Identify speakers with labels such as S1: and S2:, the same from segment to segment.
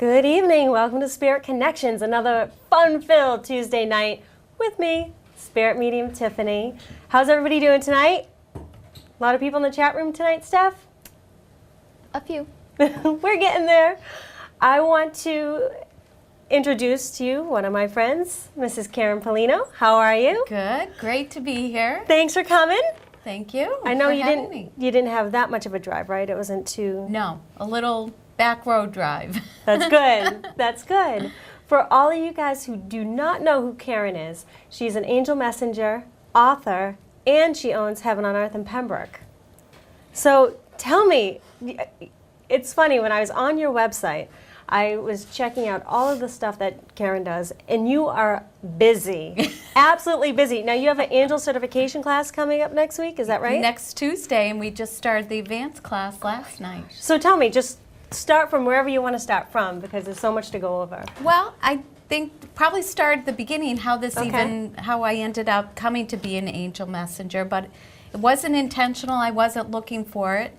S1: Good evening. Welcome to Spirit Connections, another fun-filled Tuesday night with me, Spirit Medium Tiffany. How's everybody doing tonight? A lot of people in the chat room tonight, Steph?
S2: A few.
S1: We're getting there. I want to introduce to you one of my friends, Mrs. Karen Paolino. How are you?
S2: Good. Great to be here.
S1: Thanks for coming.
S2: Thank you.
S1: I know
S2: for
S1: you
S2: having me.
S1: didn't have that much of a drive, right? It wasn't too...
S2: No, a little back road drive.
S1: That's good. That's good. For all of you guys who do not know who Karen is, she's an angel messenger, author, and she owns Heaven on Earth in Pembroke. So tell me, it's funny, when I was on your website, I was checking out all of the stuff that Karen does, and you are busy, absolutely busy. Now you have an angel certification class coming up next week, is that right?
S2: Next Tuesday, and we just started the advanced class last night.
S1: So tell me, just start from wherever you want to start from, because there's so much to go over.
S2: Well, I think probably start at the beginning, how I ended up coming to be an angel messenger, but it wasn't intentional. I wasn't looking for it.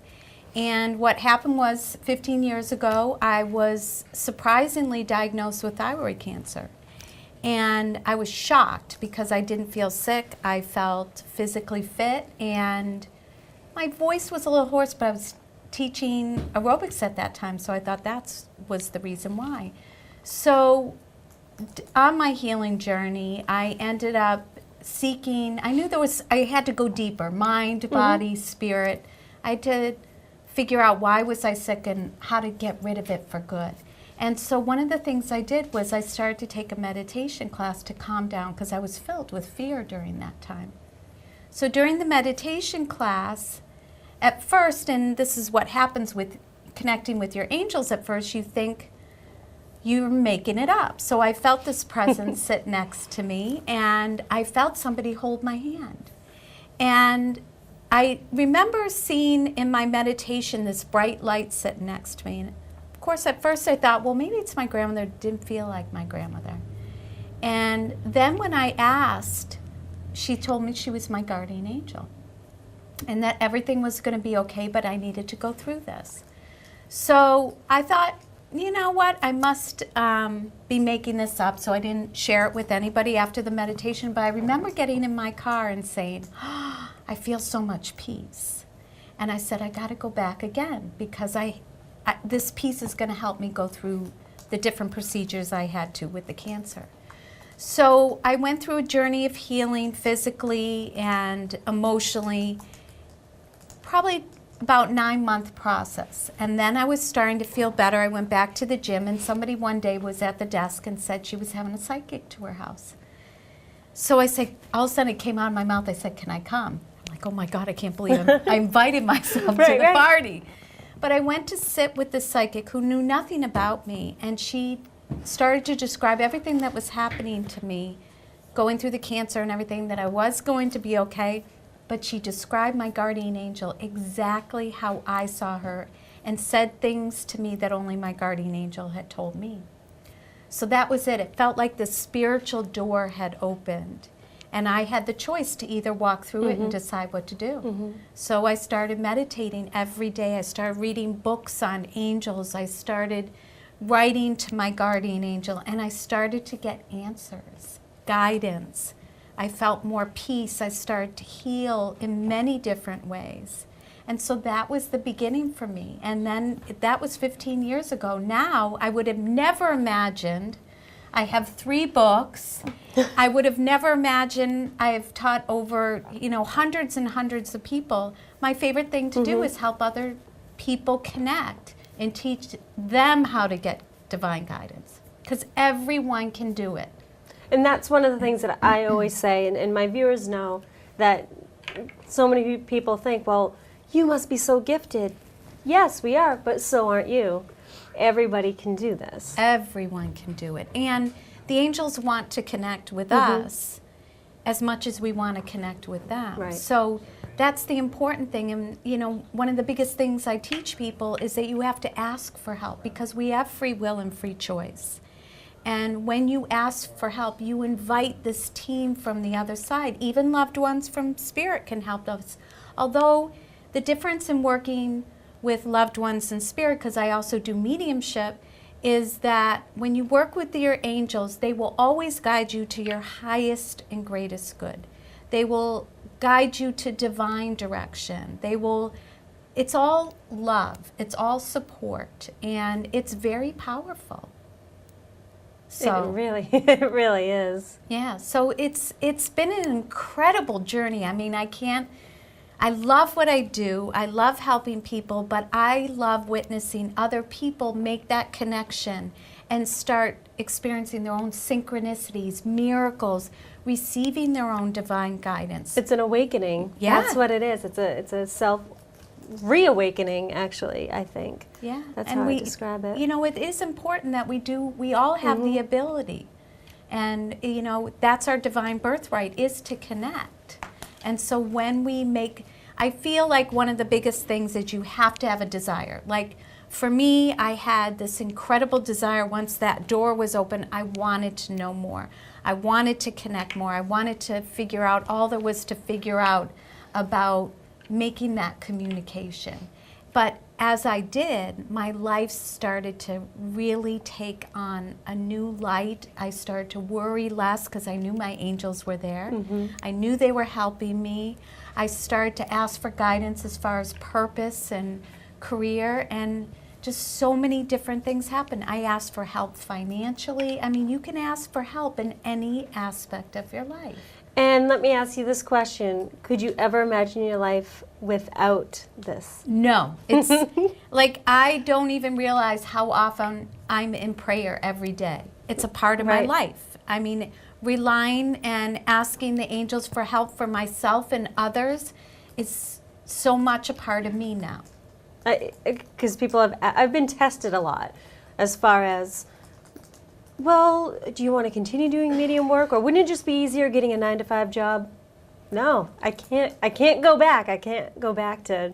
S2: And what happened was 15 years ago, I was surprisingly diagnosed with thyroid cancer. And I was shocked because I didn't feel sick. I felt physically fit, and my voice was a little hoarse, but I was teaching aerobics at that time, so I thought that was the reason why. So on my healing journey, I ended up seeking, I had to go deeper, mind, body, spirit. I had to figure out why was I sick and how to get rid of it for good. And so one of the things I did was I started to take a meditation class to calm down, because I was filled with fear during that time. So during the meditation class, at first, and this is what happens with connecting with your angels, at first you think you're making it up. So I felt this presence sit next to me, and I felt somebody hold my hand. And I remember seeing in my meditation this bright light sitting next to me. And of course, at first I thought, well, maybe it's my grandmother. It didn't feel like my grandmother. And then when I asked, she told me she was my guardian angel, and that everything was going to be okay, but I needed to go through this. So I thought, you know what, I must be making this up, so I didn't share it with anybody after the meditation. But I remember getting in my car and saying, oh, I feel so much peace. And I said, I got to go back again, because this peace is going to help me go through the different procedures I had to with the cancer. So I went through a journey of healing physically and emotionally, probably about 9-month process. And then I was starting to feel better. I went back to the gym, and somebody one day was at the desk and said she was having a psychic to her house. So I said, all of a sudden it came out of my mouth, I said, can I come? I'm like, oh my God, I can't believe I invited myself to the party. But I went to sit with the psychic who knew nothing about me, and she started to describe everything that was happening to me, going through the cancer and everything, that I was going to be okay. But she described my guardian angel exactly how I saw her, and said things to me that only my guardian angel had told me. So that was it. It felt like the spiritual door had opened, and I had the choice to either walk through it and decide what to do. So I started meditating every day. I started reading books on angels. I started writing to my guardian angel, and I started to get answers, guidance. I felt more peace. I started to heal in many different ways. And so that was the beginning for me. And then that was 15 years ago. Now, I would have never imagined, I have 3 books. I would have never imagined, I've taught over, hundreds and hundreds of people. My favorite thing to do is help other people connect and teach them how to get divine guidance, because everyone can do it.
S1: And that's one of the things that I always say, and my viewers know, that so many people think, well, you must be so gifted. Yes, we are, but so aren't you. Everybody can do this.
S2: Everyone can do it. And the angels want to connect with us as much as we want to connect with them.
S1: Right.
S2: So that's the important thing. And one of the biggest things I teach people is that you have to ask for help, because we have free will and free choice. And when you ask for help, you invite this team from the other side. Even loved ones from spirit can help us. Although the difference in working with loved ones in spirit, because I also do mediumship, is that when you work with your angels, they will always guide you to your highest and greatest good. They will guide you to divine direction. It's all love, it's all support, and it's very powerful. So
S1: It really is.
S2: yeah, so it's been an incredible journey. I mean, I love what I do. I love helping people, but I love witnessing other people make that connection and start experiencing their own synchronicities, miracles, receiving their own divine guidance.
S1: It's an awakening.
S2: Yeah.
S1: That's what it is. It's a self reawakening, actually, I think.
S2: Yeah.
S1: That's
S2: and
S1: how I describe it.
S2: You know, it is important that we all have the ability. And, you know, that's our divine birthright, is to connect. And so when we I feel like one of the biggest things is you have to have a desire. Like for me, I had this incredible desire once that door was open. I wanted to know more. I wanted to connect more. I wanted to figure out all there was to figure out about making that communication. But as I did, my life started to really take on a new light. I started to worry less because I knew my angels were there. I knew they were helping me. I started to ask for guidance as far as purpose and career, and just so many different things happened. I asked for help financially. I mean, you can ask for help in any aspect of your life.
S1: And let me ask you this question. Could you ever imagine your life without this?
S2: No. It's like I don't even realize how often I'm in prayer every day. It's a part of my life. I mean, relying and asking the angels for help for myself and others is so much a part of me now.
S1: Because I've been tested a lot as far as, well, do you want to continue doing medium work, or wouldn't it just be easier getting a 9-to-5 job? No, I can't go back. I can't go back to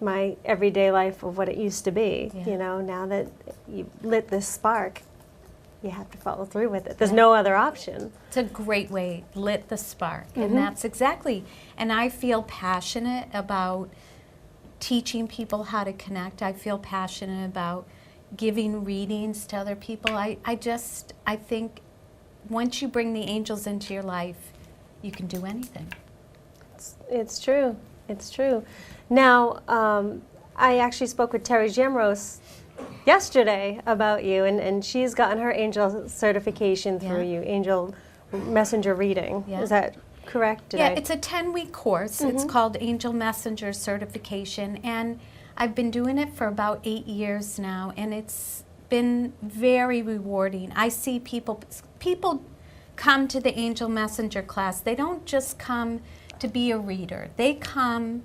S1: my everyday life of what it used to be.
S2: Yeah.
S1: You know, now that you lit this spark, you have to follow through with it. There's no other option.
S2: It's a great way, lit the spark. And that's exactly, and I feel passionate about teaching people how to connect. I feel passionate about giving readings to other people. I think once you bring the angels into your life, you can do anything.
S1: It's true. It's true. Now, I actually spoke with Terry Jamrose yesterday about you, and she's gotten her angel certification through you, angel messenger reading.
S2: Yeah.
S1: Is that correct?
S2: It's a 10-week course. It's called Angel Messenger Certification, and I've been doing it for about 8 years now, and it's been very rewarding. I see people come to the Angel Messenger class. They don't just come to be a reader. They come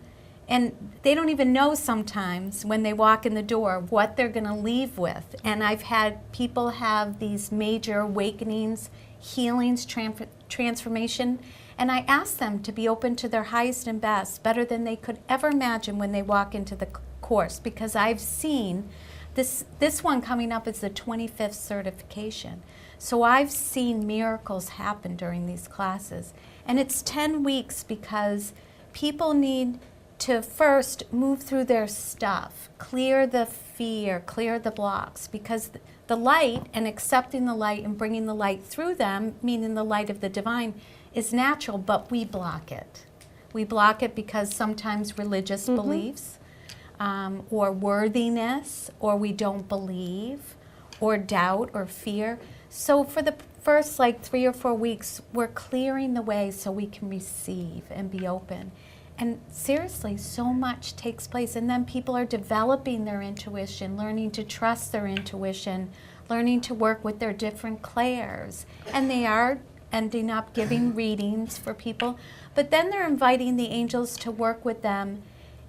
S2: and they don't even know sometimes when they walk in the door what they're going to leave with. And I've had people have these major awakenings, healings, transformation, and I ask them to be open to their highest and best, better than they could ever imagine when they walk into the course, because I've seen this one coming up is the 25th certification. So I've seen miracles happen during these classes. And it's 10 weeks because people need to first move through their stuff, clear the fear, clear the blocks, because the light and accepting the light and bringing the light through them, meaning the light of the divine, is natural, but we block it. We block it because sometimes religious beliefs, or worthiness, or we don't believe, or doubt, or fear. So for the first 3 or 4 weeks, we're clearing the way so we can receive and be open. And seriously, so much takes place. And then people are developing their intuition, learning to trust their intuition, learning to work with their different clairs. And they are ending up giving readings for people. But then they're inviting the angels to work with them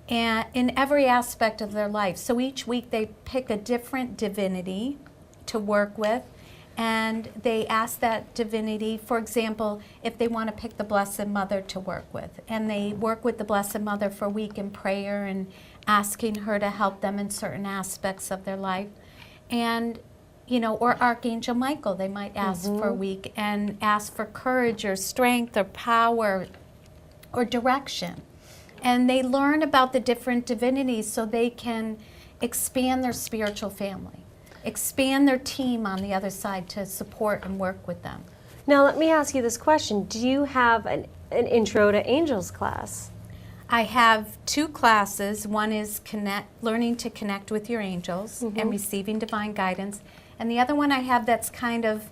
S2: in every aspect of their life. So each week they pick a different divinity to work with. And they ask that divinity, for example, if they want to pick the Blessed Mother to work with. And they work with the Blessed Mother for a week in prayer and asking her to help them in certain aspects of their life. And, or Archangel Michael, they might ask for a week and ask for courage or strength or power or direction. And they learn about the different divinities so they can expand their spiritual family. expand their team on the other side to support and work with them.
S1: Now let me ask you this question. Do you have an Intro to Angels class?
S2: I have 2 classes. One is learning to connect with your angels and receiving divine guidance. And the other one I have that's kind of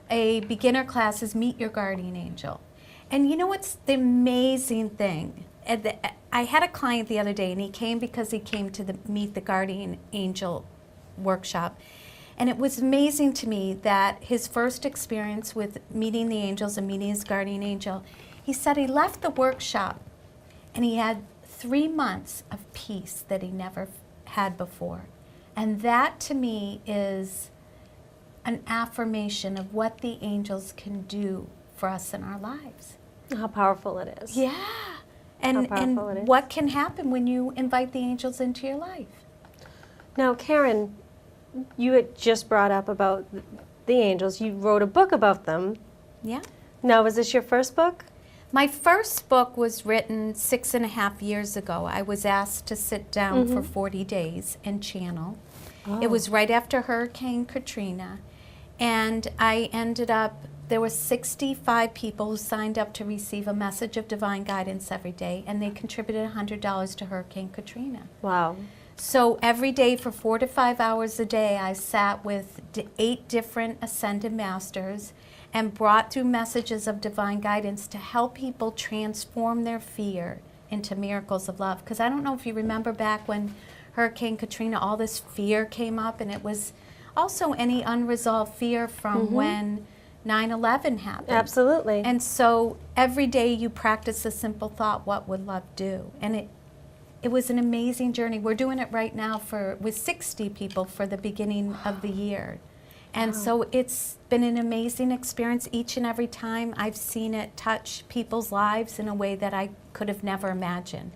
S2: a beginner class is Meet Your Guardian Angel. And you know what's the amazing thing? I had a client the other day, and he came because he came to the Meet the Guardian Angel workshop. And it was amazing to me that his first experience with meeting the angels and meeting his guardian angel, he said he left the workshop and he had 3 months of peace that he never had before. And that to me is an affirmation of what the angels can do for us in our lives.
S1: How powerful it is.
S2: Yeah. And
S1: powerful it is.
S2: what can happen when you invite the angels into your life.
S1: Now, Karen, you had just brought up about the angels. You wrote a book about them.
S2: Yeah.
S1: Now, was this your first book?
S2: My first book was written 6.5 years ago. I was asked to sit down for 40 days and channel.
S1: Oh.
S2: It was right after Hurricane Katrina. And I ended up, there were 65 people who signed up to receive a message of divine guidance every day, and they contributed $100 to Hurricane Katrina.
S1: Wow.
S2: So every day for 4 to 5 hours a day, I sat with 8 different ascended masters and brought through messages of divine guidance to help people transform their fear into miracles of love. Because I don't know if you remember back when Hurricane Katrina, all this fear came up, and it was also any unresolved fear from when 9/11 happened.
S1: Absolutely.
S2: And so every day you practice a simple thought, what would love do? And it was an amazing journey. We're doing it right now with 60 people for the beginning of the year. And so it's been an amazing experience each and every time. I've seen it touch people's lives in a way that I could have never imagined.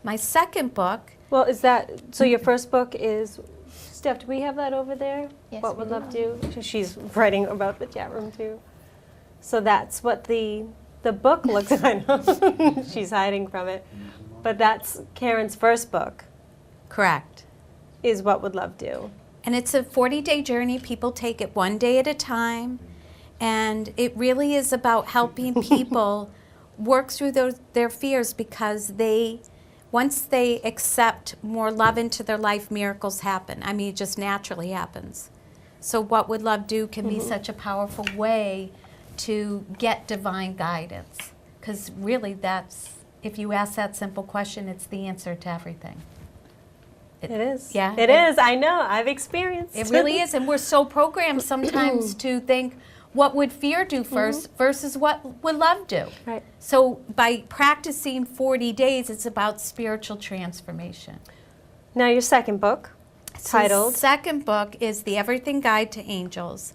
S2: My second book.
S1: Well, is that, so your first book is, Steph, do we have that over there?
S2: Yes,
S1: What
S2: we
S1: Would Love Do? She's writing about the chat room too. So that's what the book looks like. She's hiding from it. But that's Karen's first book.
S2: Correct.
S1: Is What Would Love Do?
S2: And it's a 40-day journey. People take it one day at a time. And it really is about helping people work through their fears, because once they accept more love into their life, miracles happen. I mean, it just naturally happens. So What Would Love Do can be such a powerful way to get divine guidance. Because really if you ask that simple question, it's the answer to everything.
S1: It is.
S2: Yeah.
S1: It is. I know. I've experienced.
S2: It really is. And we're so programmed sometimes to think, what would fear do first versus what would love do?
S1: Right.
S2: So by practicing 40 days, it's about spiritual transformation.
S1: Now your second book, titled?
S2: The second book is The Everything Guide to Angels.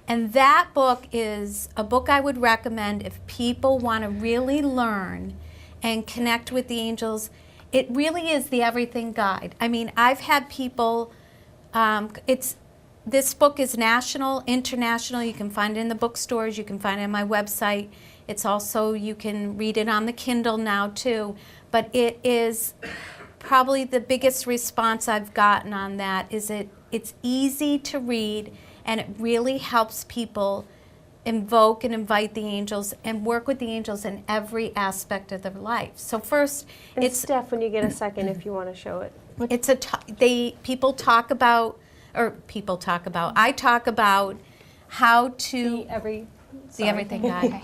S2: And that book is a book I would recommend if people want to really learn and connect with the angels. It really is the everything guide. I mean, I've had people, this book is national, international. You can find it in the bookstores. You can find it on my website. It's also, you can read it on the Kindle now too. But it is probably the biggest response I've gotten on that is it's easy to read, and it really helps people invoke and invite the angels and work with the angels in every aspect of their life. So first,
S1: And
S2: it's
S1: Steph, when you get a second, if you want to show it.
S2: I talk about how to the everything guide.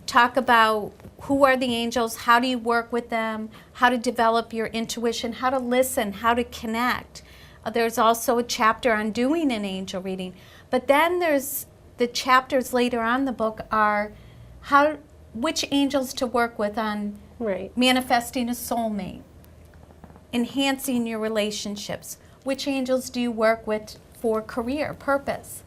S2: Talk about who are the angels, how do you work with them, how to develop your intuition, how to listen, how to connect. There's also a chapter on doing an angel reading. But then there's the chapters later on in the book are which angels to work with on manifesting a soulmate, enhancing your relationships. Which angels do you work with for career, purpose?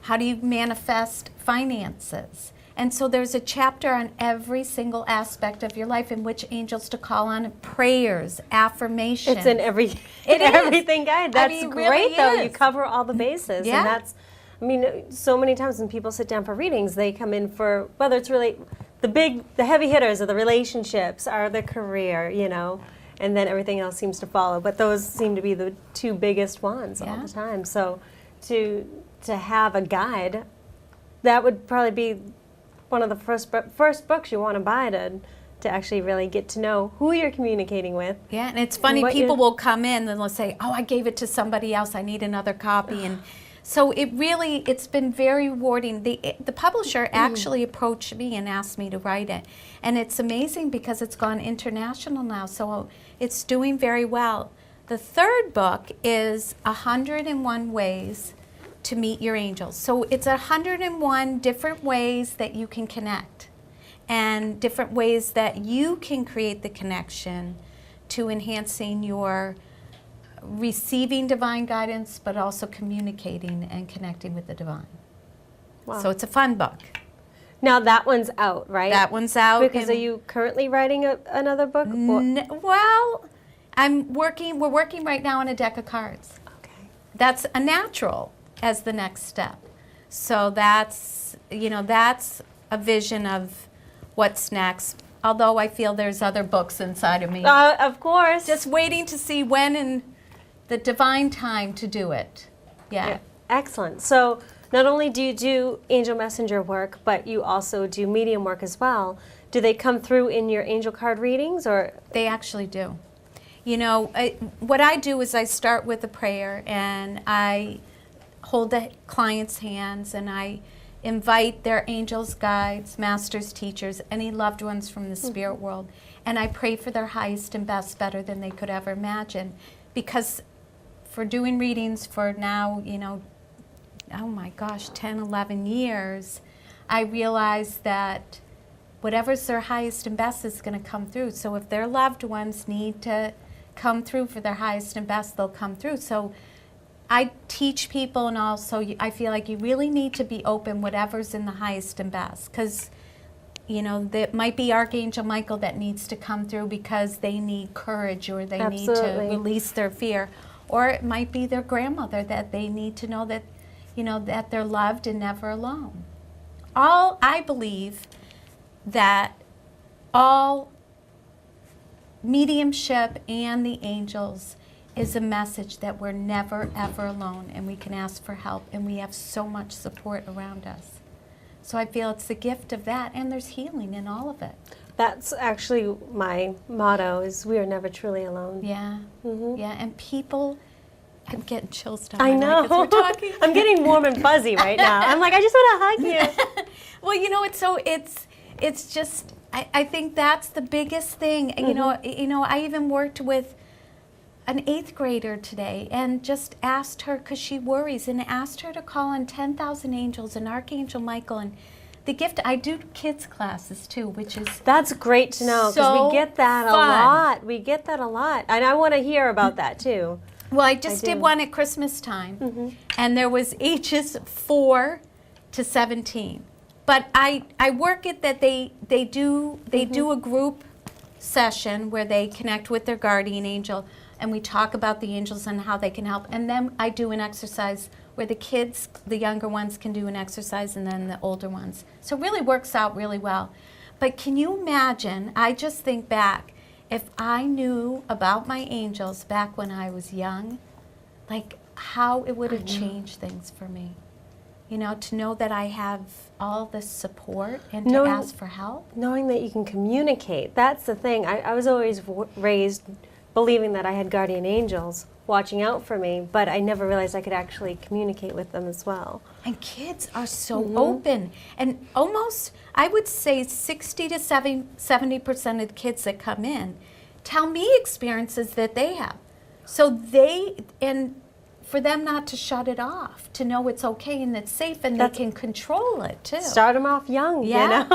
S2: How do you manifest finances? And so there's a chapter on every single aspect of your life and which angels to call on, prayers, affirmations.
S1: It's in everything guide. That's great,
S2: really
S1: though.
S2: is.
S1: You cover all the bases.
S2: Yeah.
S1: And that's, I mean, so many times when people sit down for readings, they come in for, whether it's really the heavy hitters are the relationships, are the career, and then everything else seems to follow. But those seem to be the two biggest ones all the time. So to have a guide, that would probably be one of the first books you want to buy to actually really get to know who you're communicating with.
S2: Yeah, and it's funny, people will come in and they'll say, oh, I gave it to somebody else, I need another copy. And so it's been very rewarding. The publisher actually approached me and asked me to write it. And it's amazing because it's gone international now, so it's doing very well. The third book is 101 Ways to Meet Your Angels. So it's 101 different ways that you can connect, and different ways that you can create the connection to enhancing your receiving divine guidance, but also communicating and connecting with the divine.
S1: Wow.
S2: So it's a fun book.
S1: Now that one's out, right?
S2: That one's out.
S1: Because are you currently writing another book?
S2: Well, we're working right now on a deck of cards.
S1: Okay.
S2: That's a natural as the next step. So that's a vision of what's next. Although I feel there's other books inside of me.
S1: Of course.
S2: Just waiting to see when and the divine time to do it. Yeah.
S1: Excellent. So not only do you do angel messenger work, but you also do medium work as well. Do they come through in your angel card readings, or?
S2: They actually do. You know, what I do is I start with a prayer, and I hold the client's hands, and I invite their angels, guides, masters, teachers, any loved ones from the spirit world, and I pray for their highest and best, better than they could ever imagine. Because for doing readings for now, oh my gosh, 10, 11 years, I realize that whatever's their highest and best is going to come through. So if their loved ones need to come through for their highest and best, they'll come through. So I teach people, and also I feel like you really need to be open whatever's in the highest and best, because there might be Archangel Michael that needs to come through because they need courage, or they need to release their fear, or it might be their grandmother that they need to know that that they're loved and never alone. I believe that all mediumship and the angels is a message that we're never, ever alone, and we can ask for help, and we have so much support around us. So I feel it's the gift of that, and there's healing in all of it.
S1: That's actually my motto, is we are never truly alone.
S2: Yeah, yeah, and people, I'm getting chills down
S1: I know.
S2: as we're talking.
S1: I'm getting warm and fuzzy right now. I'm like, I just want to hug you.
S2: Well, it's just, I think that's the biggest thing. I even worked with an 8th grader today and just asked her, because she worries, and asked her to call on 10,000 angels and Archangel Michael and the gift. I do kids classes too, which is
S1: that's great to know, because we get that a lot. We get that a lot, and I want to hear about that too.
S2: Well, I just did one at Christmas time, and there was ages 4 to 17. But I work it that they do a group session where they connect with their guardian angel, and we talk about the angels and how they can help. And then I do an exercise where the kids, the younger ones, can do an exercise, and then the older ones. So it really works out really well. But can you imagine, I just think back, if I knew about my angels back when I was young, like how it would have changed things for me. To know that I have all this support and to ask for help.
S1: Knowing that you can communicate, that's the thing. I was always raised believing that I had guardian angels watching out for me, but I never realized I could actually communicate with them as well.
S2: And kids are so open. And almost, I would say 60 to 70% of the kids that come in tell me experiences that they have. So for them not to shut it off, to know it's okay and it's safe, and they can control it too.
S1: Start them off young,
S2: Yeah.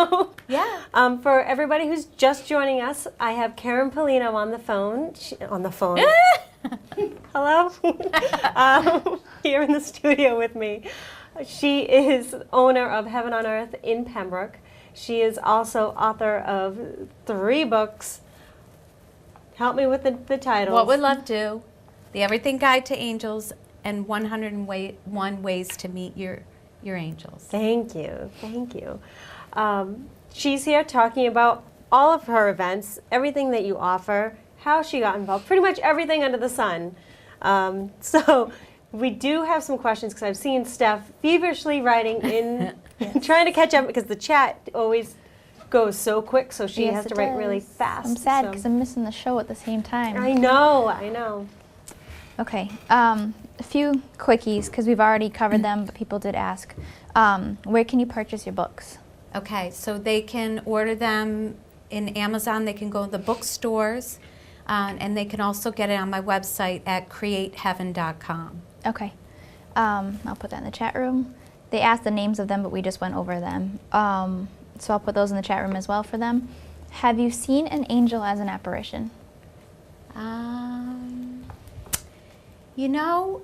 S1: For everybody who's just joining us, I have Karen Paolino on the phone. Hello? Here in the studio with me. She is owner of Heaven on Earth in Pembroke. She is also author of 3 books. Help me with the titles.
S2: What Would Love Do? The Everything Guide to Angels, and 101 Ways to Meet Your Angels.
S1: Thank you. She's here talking about all of her events, everything that you offer, how she got involved, pretty much everything under the sun. So we do have some questions because I've seen Steph feverishly writing in, trying to catch up because the chat always goes so quick, so she has to write really fast.
S3: I'm sad because I'm missing the show at the same time.
S1: I know.
S3: Okay, a few quickies because we've already covered them, but people did ask. Where can you purchase your books?
S2: Okay, so they can order them in Amazon. They can go to the bookstores, and they can also get it on my website at createheaven.com.
S3: Okay, I'll put that in the chat room. They asked the names of them, but we just went over them. So I'll put those in the chat room as well for them. Have you seen an angel as an apparition?
S2: You know,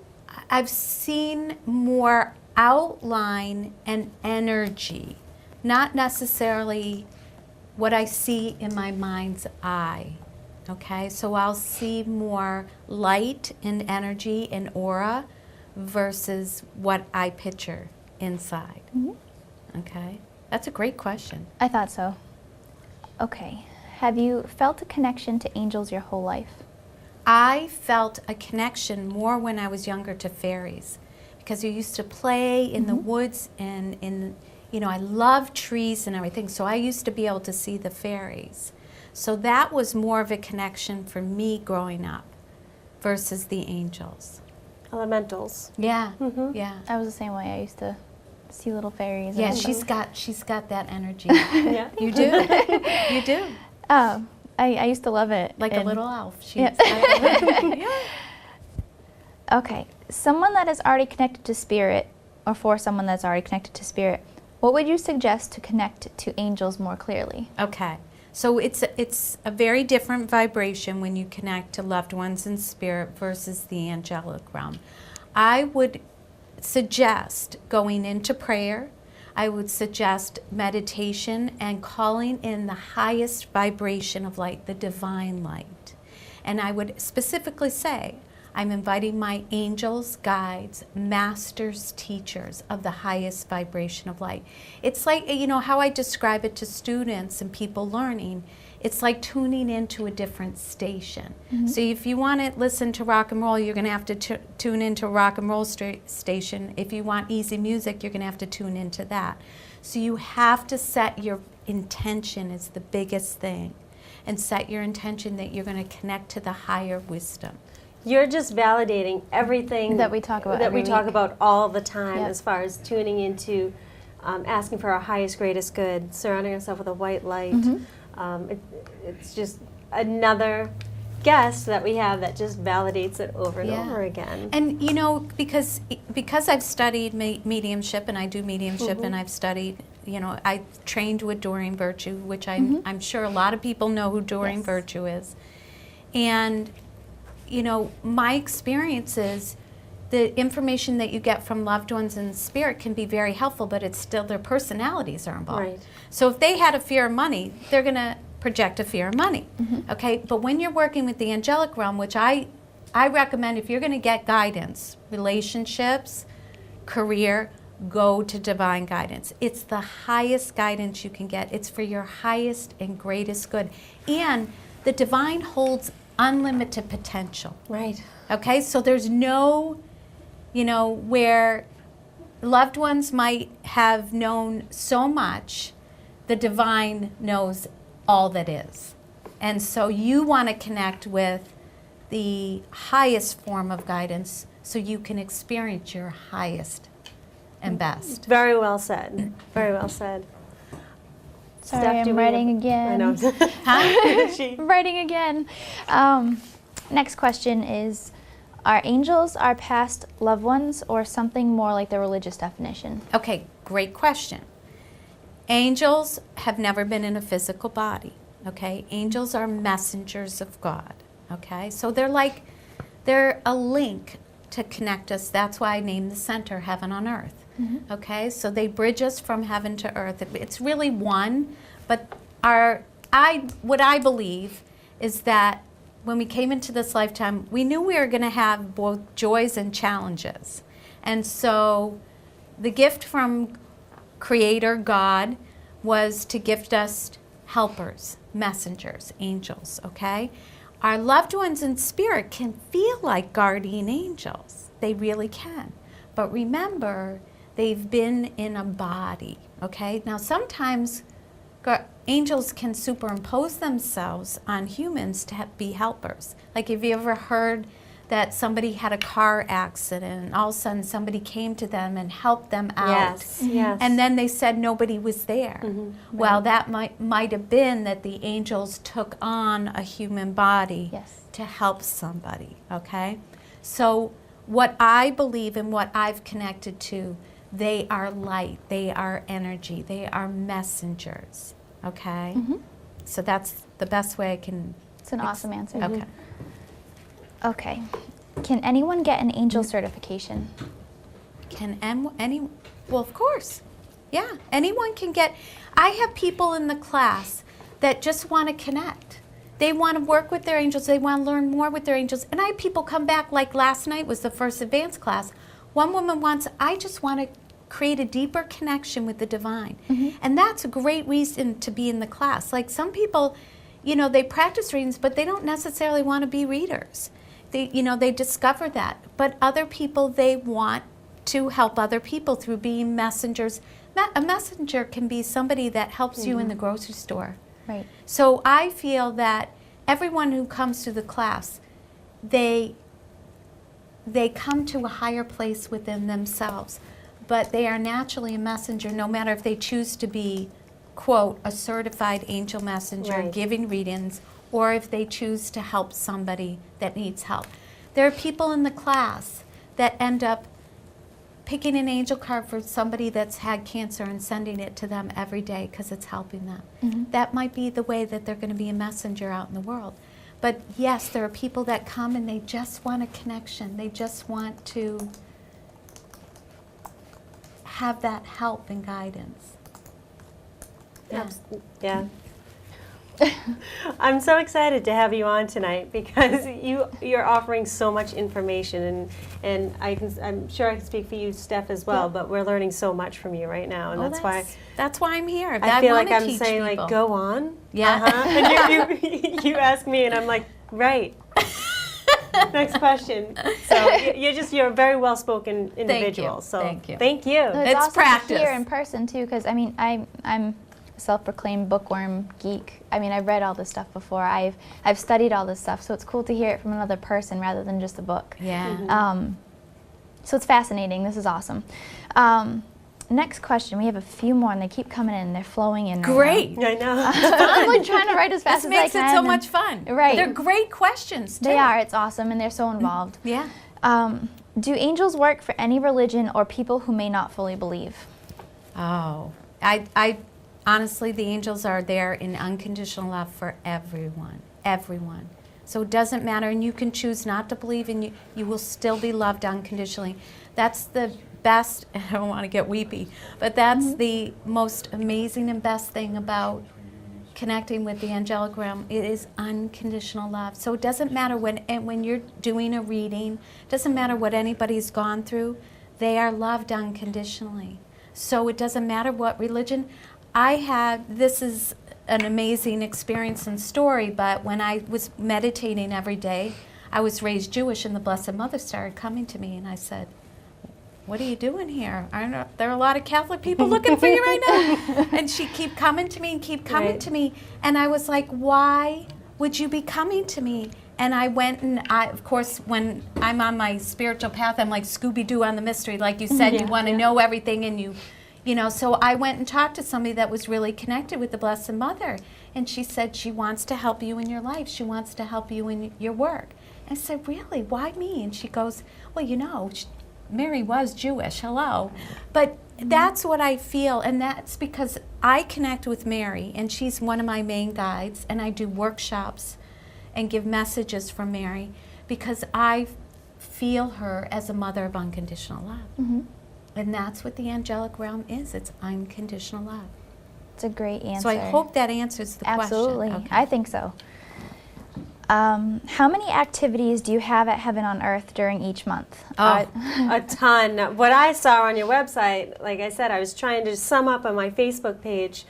S2: I've seen more outline and energy, not necessarily what I see in my mind's eye. Okay, so I'll see more light and energy and aura versus what I picture inside. Okay, that's a great question.
S3: I thought so. Okay, have you felt a connection to angels your whole life?
S2: I felt a connection more when I was younger to fairies because we used to play in the woods and I love trees and everything, so I used to be able to see the fairies. So that was more of a connection for me growing up versus the angels.
S1: Elementals.
S2: Yeah, yeah.
S3: I was the same way. I used to see little fairies.
S2: Yeah,
S3: and
S2: she's got that energy.
S1: Yeah.
S2: You do. You do.
S3: Oh, I used to love it.
S2: Like a
S3: And-
S2: little elf.
S3: Yeah. Okay, someone that is already connected to spirit, or for someone that's already connected to spirit, what would you suggest to connect to angels more clearly?
S2: Okay, so it's a very different vibration when you connect to loved ones in spirit versus the angelic realm. I would suggest going into prayer. I would suggest meditation and calling in the highest vibration of light, the divine light. And I would specifically say, I'm inviting my angels, guides, masters, teachers of the highest vibration of light. It's like, how I describe it to students and people learning, it's like tuning into a different station. So if you want to listen to rock and roll, you're going to have to tune into a rock and roll station. If you want easy music, you're going to have to tune into that. So you have to set your intention is the biggest thing, and set your intention that you're going to connect to the higher wisdom.
S1: You're just validating everything
S3: That we talk about
S1: that
S3: every
S1: we talk
S3: week.
S1: about all the time,
S3: Yep.
S1: as far as tuning into asking for our highest, greatest good, surrounding ourselves with a white light. It's just another guest that we have that just validates it over and
S2: Yeah.
S1: over again.
S2: And because I've studied mediumship, and I do mediumship, and I've studied, I trained with Doreen Virtue, which I'm sure a lot of people know who Doreen
S3: Yes.
S2: Virtue is. And, my experience is the information that you get from loved ones in spirit can be very helpful, but it's still their personalities are involved.
S1: Right.
S2: So if they had a fear of money, they're going to project a fear of money. Okay, but when you're working with the angelic realm, which I recommend, if you're going to get guidance, relationships, career, go to divine guidance. It's the highest guidance you can get. It's for your highest and greatest good. And the divine holds unlimited potential.
S1: Right.
S2: Okay, so there's no, where loved ones might have known so much, the divine knows all that is. And so you want to connect with the highest form of guidance so you can experience your highest and best.
S1: Very well said. Very well said.
S3: Sorry,
S1: Steph, do
S3: I'm
S1: we
S3: writing
S1: have-
S3: again.
S1: I know.
S2: Huh?
S3: I'm writing again. Next question is, are angels our past loved ones or something more like the religious definition?
S2: Okay, great question. Angels have never been in a physical body, okay? Angels are messengers of God, okay? So they're a link to connect us. That's why I named the center Heaven on Earth, okay? So they bridge us from heaven to earth. It's really one, but what I believe is that when we came into this lifetime, we knew we were going to have both joys and challenges. And so the gift from Creator God was to gift us helpers, messengers, angels, okay? our loved ones in spirit can feel like guardian angels. They really can. But remember, they've been in a body, okay? Now, sometimes angels can superimpose themselves on humans to be helpers. Like, have you ever heard that somebody had a car accident and all of a sudden somebody came to them and helped them out?
S1: Yes, yes.
S2: And then they said nobody was there. Well, that might have been that the angels took on a human body to help somebody, okay? So what I believe and what I've connected to, they are light, they are energy, they are messengers, okay? So that's the best way I can...
S3: It's an awesome answer.
S2: Okay.
S3: Okay. Can anyone get an angel certification?
S2: Well, of course. Yeah, anyone can get... I have people in the class that just want to connect. They want to work with their angels. They want to learn more with their angels. And I have people come back, like last night was the first advanced class. One woman I just want to create a deeper connection with the divine. And that's a great reason to be in the class. Like some people, you know, they practice readings, but they don't necessarily want to be readers. They discover that. But other people, they want to help other people through being messengers. A messenger can be somebody that helps you in the grocery store.
S3: Right.
S2: So I feel that everyone who comes to the class, they come to a higher place within themselves. But they are naturally a messenger, no matter if they choose to be, quote, a certified angel messenger, giving readings, or if they choose to help somebody that needs help. There are people in the class that end up picking an angel card for somebody that's had cancer and sending it to them every day because it's helping them. That might be the way that they're going to be a messenger out in the world. But yes, there are people that come and they just want a connection. They just want to have that help and guidance.
S1: Yeah. I'm so excited to have you on tonight because you're offering so much information, and I'm sure I can speak for you, Steph, as well. But we're learning so much from you right now, and
S2: that's why I'm here.
S1: I feel like I'm saying people. Like, go on. And you ask me, and I'm like, right. Next question. So you're a very well-spoken individual.
S2: Thank you.
S1: Thank you.
S3: No, it's awesome practice to hear in person too, because I mean I'm self-proclaimed bookworm geek. I mean, I've read all this stuff before. I've studied all this stuff, so it's cool to hear it from another person rather than just a book.
S2: Yeah.
S3: So it's fascinating. This is awesome. Next question. We have a few more, and they keep coming in. They're flowing in.
S2: Great.
S1: I know.
S3: I'm like trying to write as fast as I can.
S2: This makes it so much fun.
S3: Right.
S2: They're great questions, too.
S3: They are. It's awesome, and they're so involved.
S2: Yeah.
S3: Do angels work for any religion or people who may not fully believe?
S2: Oh, I honestly, the angels are there in unconditional love for everyone. Everyone. So it doesn't matter, and you can choose not to believe, and you will still be loved unconditionally. That's the best, I don't want to get weepy, but that's the most amazing and best thing about connecting with the angelic realm. It is unconditional love. So it doesn't matter when you're doing a reading, it doesn't matter what anybody's gone through, they are loved unconditionally. So it doesn't matter what religion. This is an amazing experience and story, but when I was meditating every day, I was raised Jewish, and the Blessed Mother started coming to me, and I said, what are you doing here? There are a lot of Catholic people looking for you right now. And she keep coming to me and keep coming to me. And I was like, why would you be coming to me? And I went and of course, when I'm on my spiritual path, I'm like Scooby-Doo on the mystery. Like you said, you want to know everything, and you know, so I went and talked to somebody that was really connected with the Blessed Mother. And she said she wants to help you in your life. She wants to help you in your work. I said, really? Why me? And she goes, well, you know, Mary was Jewish, hello. But that's what I feel, and that's because I connect with Mary, and she's one of my main guides, and I do workshops and give messages from Mary because I feel her as a mother of unconditional love. And that's what the angelic realm is. It's unconditional love.
S3: It's a great answer.
S2: So I hope that answers the question.
S3: Absolutely.
S2: Okay.
S3: I think so. How many activities do you have at Heaven on Earth during each month?
S1: A ton. What I saw on your website, like I said, I was trying to sum up on my Facebook page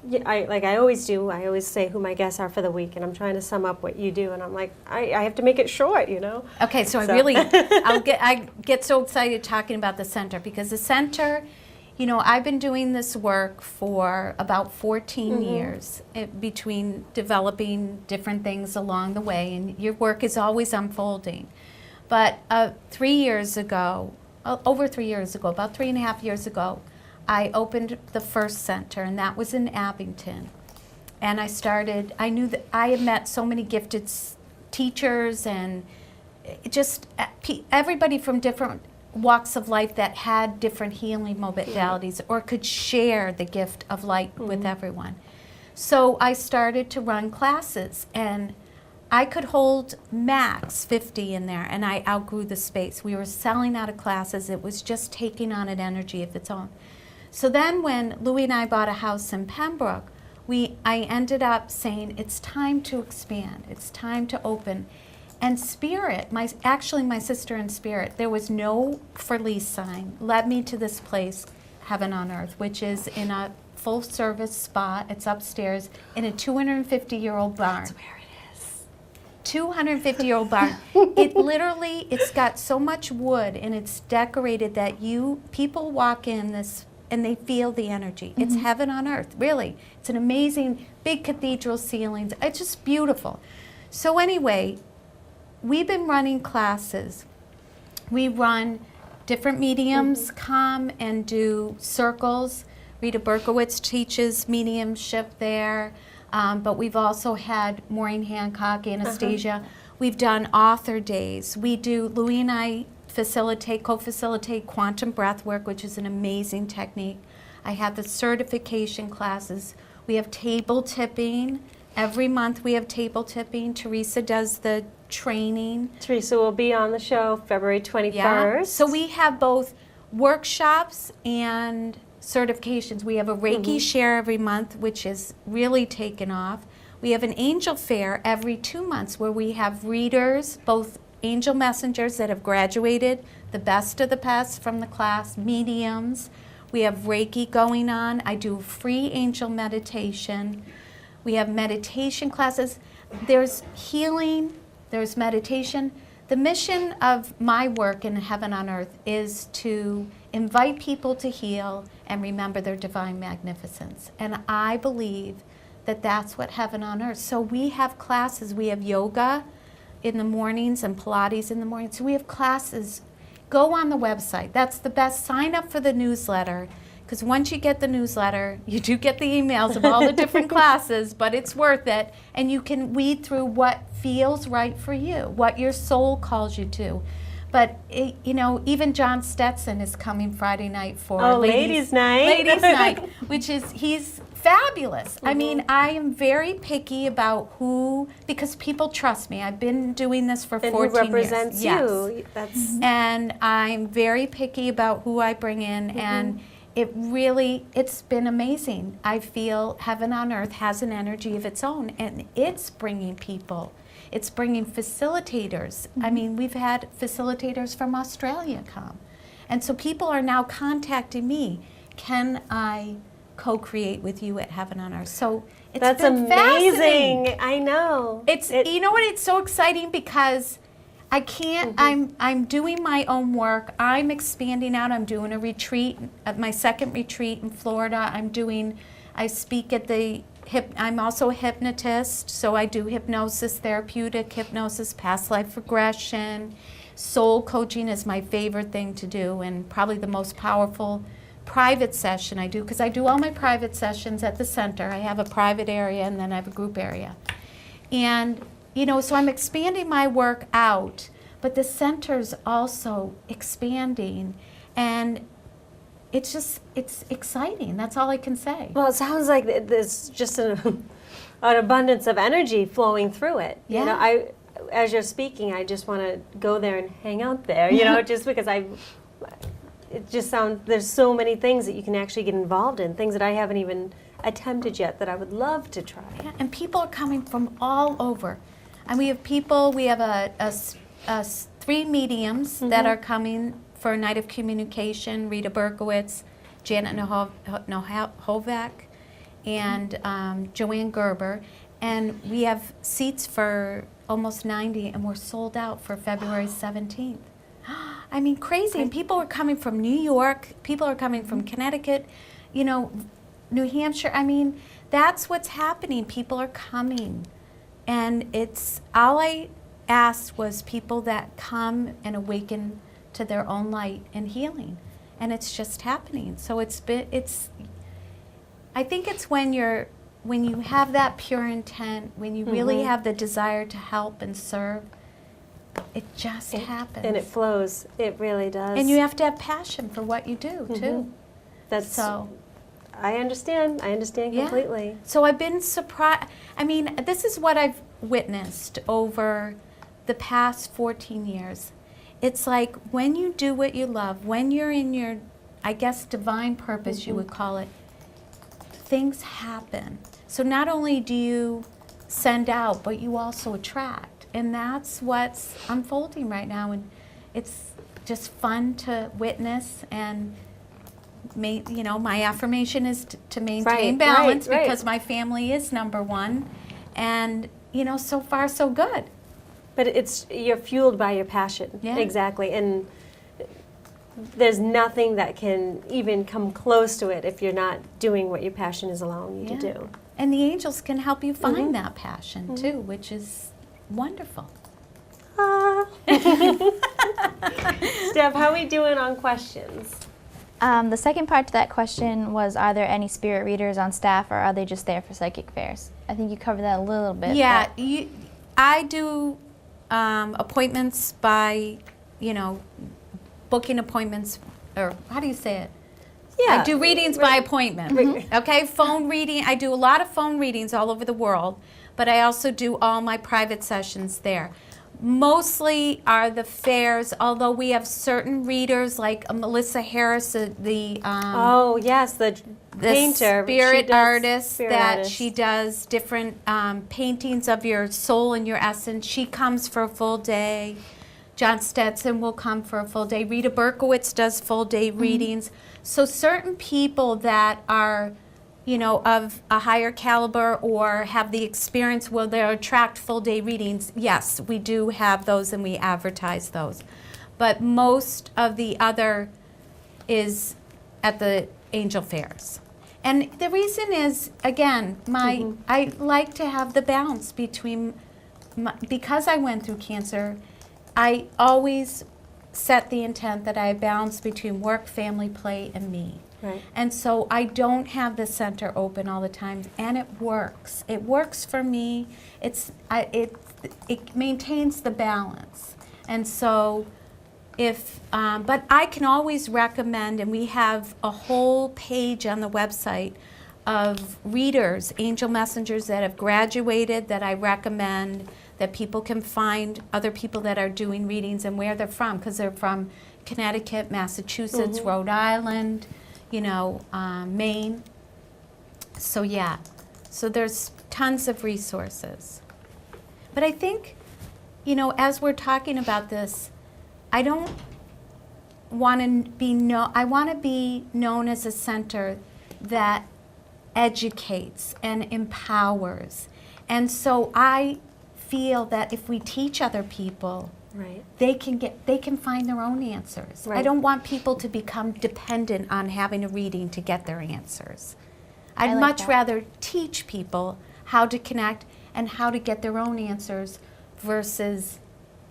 S1: Yeah, I always do. I always say who my guests are for the week, and I'm trying to sum up what you do, and I'm like, I have to make it short, you know.
S2: Okay, so I get so excited talking about the center, because the center, you know, I've been doing this work for about 14 years, between developing different things along the way, and your work is always unfolding. But 3 years ago, over 3 years ago, about 3.5 years ago, I opened the first center, and that was in Abington. And I knew that I had met so many gifted teachers and just everybody from different walks of life that had different healing modalities or could share the gift of light with everyone. So I started to run classes, and I could hold max 50 in there, and I outgrew the space. We were selling out of classes. It was just taking on an energy of its own. So then when Louie and I bought a house in Pembroke, I ended up saying, it's time to expand. It's time to open. And Spirit, my sister in Spirit, there was no for lease sign, led me to this place, Heaven on Earth, which is in a full service spa. It's upstairs in a 250-year-old barn.
S1: That's where it is.
S2: 250-year-old barn. It's got so much wood, and it's decorated that people walk in this and they feel the energy. It's heaven on earth, really. It's an amazing, big cathedral ceilings. It's just beautiful. So anyway, we've been running classes. We run different mediums come and do circles. Rita Berkowitz teaches mediumship there. But we've also had Maureen Hancock, Anastasia. We've done author days. Louie and I co-facilitate quantum breath work, which is an amazing technique. I have the certification classes. We have table tipping. Every month we have table tipping. Teresa does the training.
S1: Teresa will be on the show February 21st.
S2: Yeah. So we have both workshops and certifications. We have a Reiki share every month, which has really taken off. We have an angel fair every 2 months where we have readers, both angel messengers that have graduated, the best of the best from the class, mediums. We have Reiki going on. I do free angel meditation. We have meditation classes. There's healing, there's meditation. The mission of my work in Heaven on Earth is to invite people to heal and remember their divine magnificence. And I believe that that's what Heaven on Earth. So we have classes. We have yoga in the mornings and Pilates in the mornings. So we have classes. Go on the website. That's the best. Sign up for the newsletter, because once you get the newsletter, you do get the emails of all the different classes, but it's worth it. And you can weed through what feels right for you, what your soul calls you to. But, even John Stetson is coming Friday night for
S1: Ladies' Night.
S2: Ladies' Night, which is, he's fabulous. I mean, I am very picky about because people trust me. I've been doing this for 14 years.
S1: And who represents you.
S2: Yes.
S1: That's
S2: And I'm very picky about who I bring in, and it's been amazing. I feel Heaven on Earth has an energy of its own, and it's bringing people. It's bringing facilitators. I mean, we've had facilitators from Australia come. And so people are now contacting me. Can I co-create with you at Heaven on Earth? So
S1: That's
S2: been
S1: amazing. I know.
S2: You know what? It's so exciting because I can't, I'm doing my own work. I'm expanding out. I'm doing a retreat, my second retreat in Florida. I speak at I'm also a hypnotist, so I do hypnosis, therapeutic hypnosis, past life regression. Soul coaching is my favorite thing to do, and probably the most powerful private session I do, because I do all my private sessions at the center. I have a private area, and then I have a group area. And, so I'm expanding my work out, but the center's also expanding, and it's exciting. That's all I can say.
S1: Well, it sounds like there's just an abundance of energy flowing through it.
S2: Yeah.
S1: As you're speaking, I just want to go there and hang out there, just because it just sounds, there's so many things that you can actually get involved in, things that I haven't even attempted yet that I would love to try.
S2: Yeah, and people are coming from all over. And we have 3 mediums that are coming for a night of communication: Rita Berkowitz, Janet Nohovak, and Joanne Gerber, and we have seats for almost 90, and we're sold out for February 17th. I mean, crazy. And people are coming from New York, people are coming from Connecticut, you know, New Hampshire. I mean, that's what's happening. People are coming. And it's, all I asked was people that come and awaken to their own light and healing. And it's just happening. So I think it's when you have that pure intent, when you really have the desire to help and serve, it just happens.
S1: And it flows. It really does.
S2: And you have to have passion for what you do, too.
S1: That's
S2: so.
S1: I understand. I understand completely.
S2: So I've been surprised. I mean, this is what I've witnessed over the past 14 years. It's like when you do what you love, when you're in your, I guess, divine purpose, you would call it, things happen. So not only do you send out, but you also attract. And that's what's unfolding right now. And it's just fun to witness. And, you know, my affirmation is to maintain balance because my family is number one. And, you know, so far so good.
S1: But you're fueled by your passion.
S2: Yeah.
S1: Exactly. And there's nothing that can even come close to it if you're not doing what your passion is allowing you to do.
S2: And the angels can help you find that passion too, which is wonderful.
S1: Steph, how are we doing on questions?
S3: The second part to that question was, are there any spirit readers on staff, or are they just there for psychic fairs? I think you covered that a little bit.
S2: Yeah, I do appointments by, you know, booking appointments, or how do you say it?
S1: Yeah.
S2: I do readings by appointment. Okay, phone reading. I do a lot of phone readings all over the world, but I also do all my private sessions there. Mostly are the fairs, although we have certain readers like Melissa Harris, the
S1: oh yes, the painter,
S2: spirit artist she does different paintings of your soul and your essence. She comes for a full day. John Stetson will come for a full day. Rita Berkowitz does full day readings. So certain people that are, you know, of a higher caliber or have the experience where they'll attract full day readings, yes, we do have those and we advertise those. But most of the other is at the angel fairs. And the reason is, again, I like to have the balance between, because I went through cancer, I always set the intent that I balance between work, family, play, and me.
S1: Right.
S2: And so I don't have the center open all the time, and it works. It works for me. It maintains the balance. And so but I can always recommend, and we have a whole page on the website of readers, angel messengers that have graduated that I recommend, that people can find other people that are doing readings and where they're from, because they're from Connecticut, Massachusetts, Rhode Island, you know, Maine. So yeah, so there's tons of resources. But I think, you know, as we're talking about this, I don't want to be I want to be known as a center that educates and empowers. And so I feel that if we teach other people, they can find their own answers. I don't want people to become dependent on having a reading to get their answers. I'd much rather teach people how to connect and how to get their own answers versus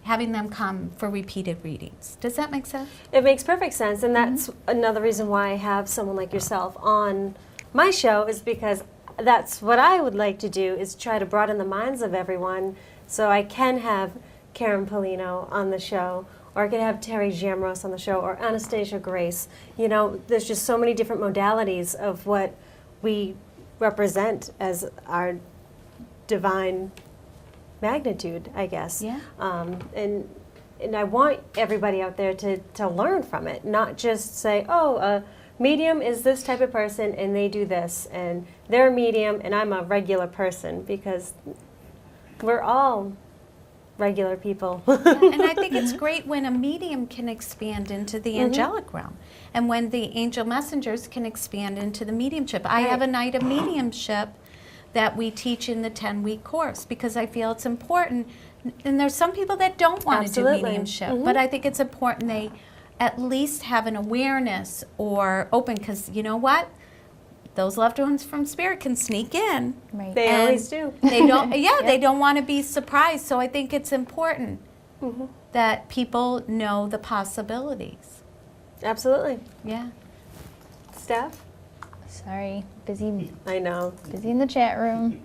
S2: having them come for repeated readings. Does that make sense?
S1: It makes perfect sense, and that's another reason why I have someone like yourself on my show, is because that's what I would like to do, is try to broaden the minds of everyone, so I can have Karen Paolino on the show, or I could have Terry Jamros on the show, or Anastasia Grace. You know, there's just so many different modalities of what we represent as our divine magnitude, I guess.
S2: Yeah.
S1: And I want everybody out there to learn from it, not just say, oh, a medium is this type of person and they do this, and they're a medium and I'm a regular person, because we're all regular people.
S2: And I think it's great when a medium can expand into the angelic realm, and when the angel messengers can expand into the mediumship. I have a night of mediumship that we teach in the 10-week course because I feel it's important. And there's some people that don't want to do mediumship, but I think it's important they at least have an awareness or open, because you know what? Those loved ones from spirit can sneak in.
S3: Right.
S1: They always do.
S2: They don't. They don't want to be surprised. So I think it's important that people know the possibilities.
S1: Absolutely.
S2: Yeah.
S1: Steph?
S3: Sorry, busy
S1: I know.
S3: in the chat room.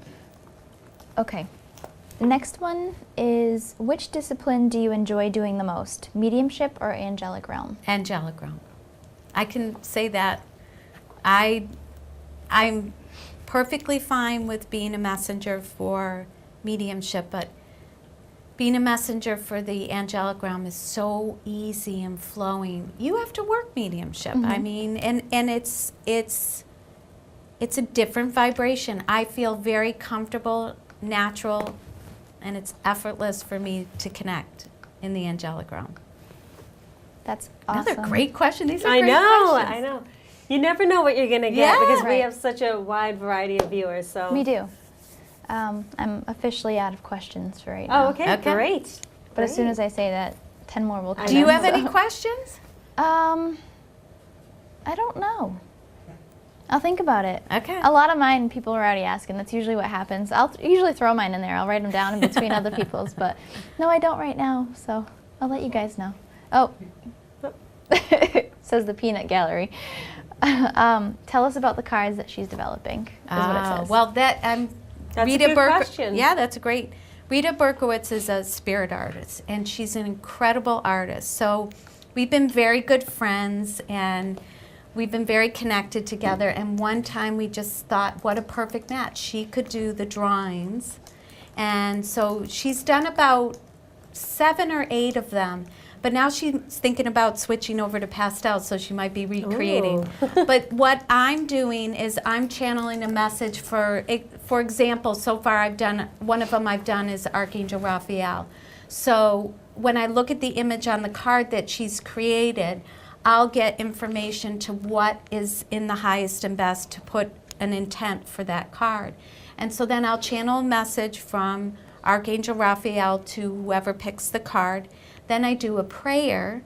S3: Okay. The next one is, which discipline do you enjoy doing the most? Mediumship or angelic realm?
S2: Angelic realm. I can say that. I'm perfectly fine with being a messenger for mediumship, but being a messenger for the angelic realm is so easy and flowing. You have to work mediumship. I mean, and it's a different vibration. I feel very comfortable, natural, and it's effortless for me to connect in the angelic realm.
S3: That's awesome.
S2: Another great question. These are
S1: I
S2: great
S1: know,
S2: questions.
S1: I know. You never know what you're going to get
S2: Yeah.
S1: because we
S3: Right.
S1: have such a wide variety of viewers. So
S3: We do. I'm officially out of questions for right now.
S1: Oh, okay,
S2: Okay.
S1: great.
S3: But as soon
S1: Great.
S3: as I say that, 10 more will come
S2: Do you
S3: in,
S2: have
S3: so-
S2: any questions?
S3: I don't know. I'll think about it.
S2: Okay.
S3: A lot of mine people are already asking. That's usually what happens. I'll usually throw mine in there. I'll write them down in between other people's, but no, I don't right now. So I'll let you guys know. Oh, says the Peanut Gallery. Tell us about the cards that she's developing. Is what it says.
S2: Well,
S1: That's
S2: Rita
S1: a good
S2: Berk-
S1: question.
S2: Yeah, that's a great. Rita Berkowitz is a spirit artist, and she's an incredible artist. So we've been very good friends, and we've been very connected together. And one time we just thought, what a perfect match. She could do the drawings. And so she's done about 7 or 8 of them. But now she's thinking about switching over to pastels, so she might be recreating. But what I'm doing is I'm channeling a message for example, so far I've done, one of them I've done is Archangel Raphael. So when I look at the image on the card that she's created, I'll get information to what is in the highest and best to put an intent for that card. And so then I'll channel a message from Archangel Raphael to whoever picks the card. Then I do a prayer,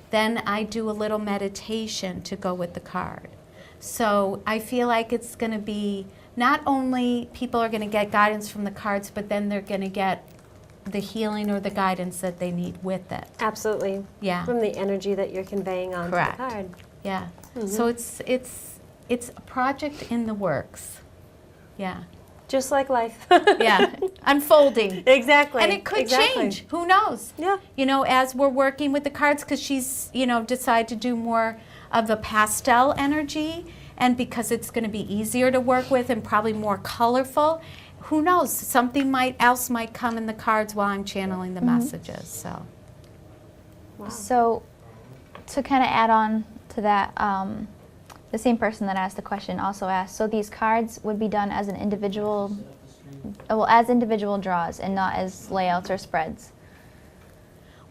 S2: then I do a little meditation to go with the card. So I feel like it's going to be, not only people are going to get guidance from the cards, but then they're going to get the healing or the guidance that they need with it.
S1: Absolutely.
S2: Yeah.
S1: From the energy that you're conveying on
S2: Correct.
S1: the card.
S2: Yeah. So it's a project in the works. Yeah.
S1: Just like life.
S2: Yeah. Unfolding.
S1: Exactly.
S2: And it could
S1: exactly.
S2: change. Who knows?
S1: Yeah.
S2: You know, as we're working with the cards, because she's, decided to do more of a pastel energy, and because it's going to be easier to work with and probably more colorful, who knows? Something else might come in the cards while I'm channeling the messages. So.
S1: Wow.
S3: So, to kind of add on to that, the same person that asked the question also asked, so these cards would be done as an individual, as individual draws and not as layouts or spreads.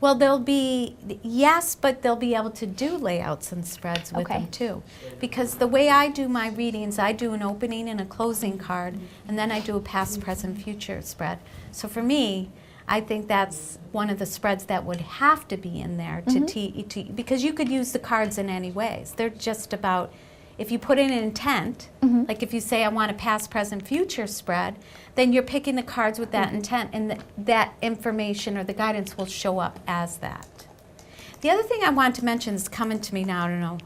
S2: Well, they'll be, yes, but they'll be able to do layouts and spreads with
S3: Okay.
S2: them too. Because the way I do my readings, I do an opening and a closing card, and then I do a past, present, future spread. So for me, I think that's one of the spreads that would have to be in there to because you could use the cards in any ways. They're just about, if you put in an intent, like if you say I want a past, present, future spread, then you're picking the cards with that intent, and that information or the guidance will show up as that. The other thing I want to mention is coming to me now. I don't know.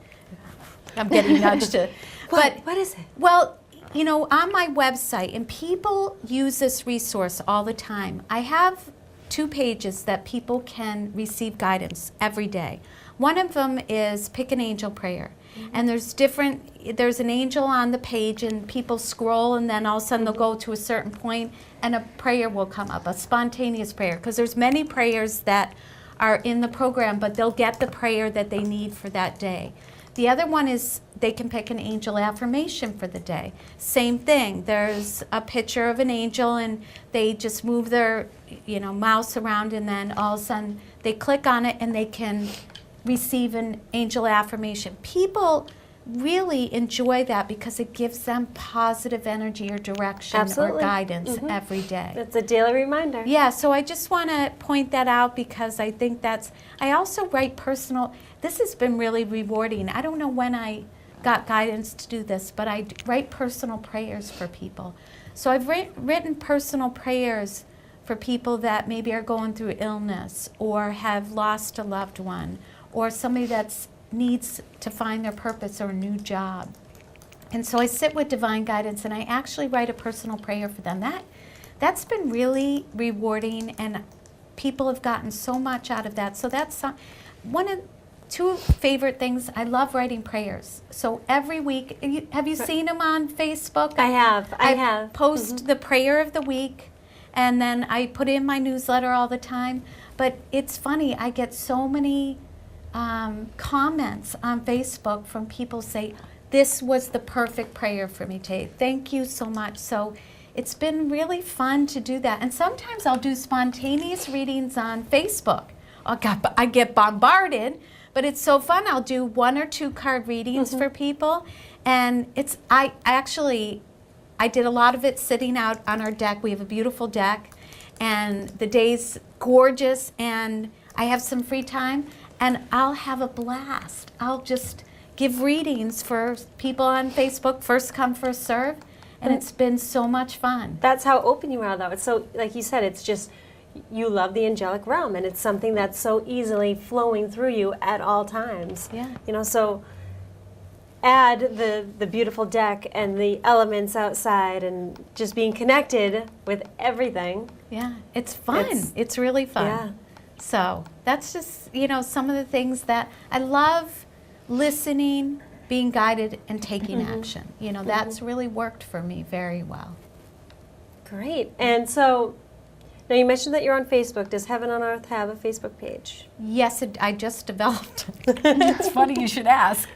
S2: I'm getting nudged to.
S1: What is it?
S2: Well, on my website, and people use this resource all the time. I have 2 pages that people can receive guidance every day. One of them is Pick an Angel Prayer. And there's an angel on the page, and people scroll, and then all of a sudden they'll go to a certain point and a prayer will come up, a spontaneous prayer. Because there's many prayers that are in the program, but they'll get the prayer that they need for that day. The other one is they can pick an angel affirmation for the day. Same thing. There's a picture of an angel, and they just move their, mouse around, and then all of a sudden they click on it and they can receive an angel affirmation. People really enjoy that because it gives them positive energy or direction
S1: Absolutely.
S2: or guidance every day.
S1: It's a daily reminder.
S2: Yeah, so I just want to point that out because I think I also write this has been really rewarding. I don't know when I got guidance to do this, but I write personal prayers for people. So I've written personal prayers for people that maybe are going through illness or have lost a loved one or somebody that's needs to find their purpose or a new job. And so I sit with divine guidance and I actually write a personal prayer for them. That's been really rewarding, and people have gotten so much out of that. So that's two favorite things. I love writing prayers. So every week, have you seen them on Facebook?
S1: I have.
S2: I post the prayer of the week, and then I put it in my newsletter all the time. But it's funny, I get so many comments on Facebook from people say, this was the perfect prayer for me today. Thank you so much. So it's been really fun to do that. And sometimes I'll do spontaneous readings on Facebook. I get bombarded, but it's so fun. I'll do 1 or 2 card readings for people. And I did a lot of it sitting out on our deck. We have a beautiful deck, and the day's gorgeous, and I have some free time. And I'll have a blast. I'll just give readings for people on Facebook, first come, first serve, and it's been so much fun.
S1: That's how open you are, though. It's so, like you said, it's just, you love the angelic realm, and it's something that's so easily flowing through you at all times.
S2: Yeah.
S1: So add the beautiful deck and the elements outside and just being connected with everything.
S2: Yeah, it's fun. It's really fun.
S1: Yeah.
S2: So that's just, some of the things that I love: listening, being guided, and taking action. That's really worked for me very well.
S1: Great. And so, now you mentioned that you're on Facebook. Does Heaven on Earth have a Facebook page?
S2: Yes, I just developed it. It's funny you should ask.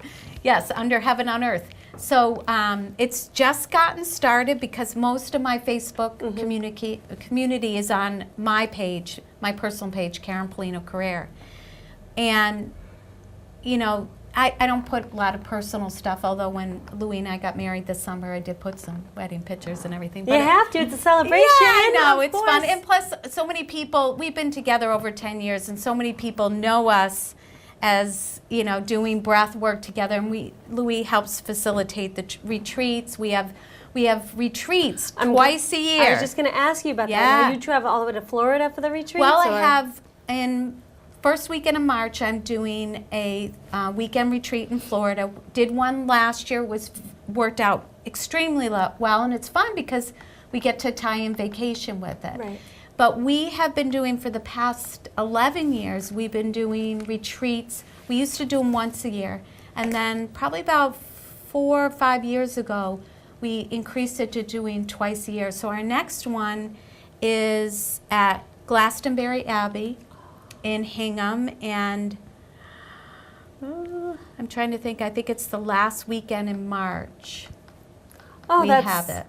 S2: Yes, under Heaven on Earth. So it's just gotten started because most of my Facebook community is on my page, my personal page, Karen Paolino Career. And, I don't put a lot of personal stuff, although when Louis and I got married this summer, I did put some wedding pictures and everything.
S1: You have to. It's a celebration.
S2: Yeah, I know. It's
S1: course.
S2: fun. And plus, so many people, we've been together over 10 years, and so many people know us as, doing breath work together. And Louis helps facilitate the retreats. We have retreats twice a year.
S1: I was just going to ask you about that.
S2: Yeah.
S1: Now, you travel all the way to Florida for the retreats?
S2: Well, I have in first weekend of March, I'm doing a weekend retreat in Florida. Did one last year, worked out extremely well, and it's fun because we get to tie in vacation with it.
S1: Right.
S2: But we have been doing, for the past 11 years, we've been doing retreats. We used to do them once a year, and then probably about 4 or 5 years ago, we increased it to doing twice a year. So our next one is at Glastonbury Abbey in Hingham, and I'm trying to think. I think it's the last weekend in March.
S1: Oh,
S2: we have it.